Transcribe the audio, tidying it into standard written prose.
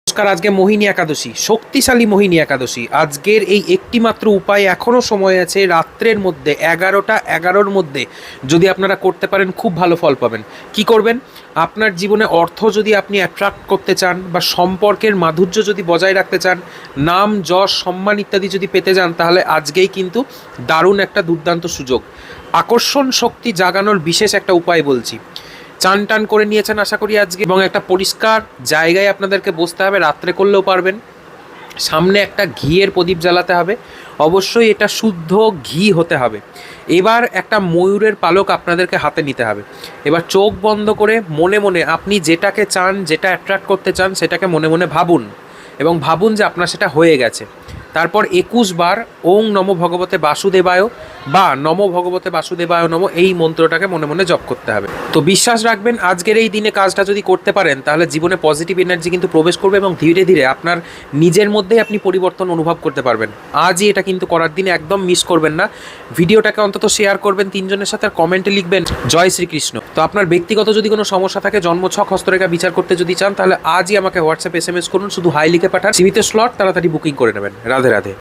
নমস্কার। আজকে মোহিনী একাদশী, শক্তিশালী মোহিনী একাদশী। আজকের এই একটি মাত্র উপায়, এখনও সময় আছে, রাত্রের মধ্যে 11টা 11-র মধ্যে যদি আপনারা করতে পারেন খুব ভালো ফল পাবেন। কি করবেন? আপনার জীবনে অর্থ যদি আপনি অ্যাট্রাক্ট করতে চান বা সম্পর্কের মাধুর্য যদি বজায় রাখতে চান, নাম যশ সম্মান ইত্যাদি যদি পেতে চান, তাহলে আজকেই কিন্তু দারুণ একটা দুর্দান্ত সুযোগ। আকর্ষণ শক্তি জাগানোর বিশেষ একটা উপায় বলছি। চান টান করে নিয়েছেন আশা করি আজকে, এবং একটা পরিষ্কার জায়গায় আপনাদেরকে বসতে হবে। রাত্রে করলেও পারবেন। সামনে একটা ঘিয়ের প্রদীপ জ্বালাতে হবে, অবশ্যই এটা শুদ্ধ ঘি হতে হবে। এবার একটা ময়ূরের পালক আপনাদেরকে হাতে নিতে হবে। এবার চোখ বন্ধ করে মনে মনে আপনি যেটাকে চান, যেটা অ্যাট্রাক্ট করতে চান, সেটাকে মনে মনে ভাবুন, এবং ভাবুন যে আপনার সেটা হয়ে গেছে। তারপর 21 বার ওং নমো ভগবতে বাসুদেবায় বা নমো ভগবতে বাসুদেবায় নমো এই মন্ত্রটাকে মনে মনে জপ করতে হবে। তো বিশ্বাস রাখবেন, আজকের এই দিনে কাজটা যদি করতে পারেন, তাহলে জীবনে পজিটিভ এনার্জি কিন্তু প্রবেশ করবে, এবং ধীরে ধীরে আপনার নিজের মধ্যেই আপনি পরিবর্তন অনুভব করতে পারবেন। আজই এটা কিন্তু করার দিনে একদম মিস করবেন না। ভিডিওটাকে অন্তত শেয়ার করবেন 3 জনের সাথে, আর কমেন্টে লিখবেন জয় শ্রীকৃষ্ণ। তো আপনার ব্যক্তিগত যদি কোনো সমস্যা থাকে, জন্মছক হস্তরেখা বিচার করতে যদি চান, তাহলে আজই আমাকে হোয়াটসঅ্যাপ SMS করুন, শুধু হাই লিখে পাঠান। সীমিত স্লট, তাড়াতাড়ি বুকিং করে নেবেন। রাধে রাধে।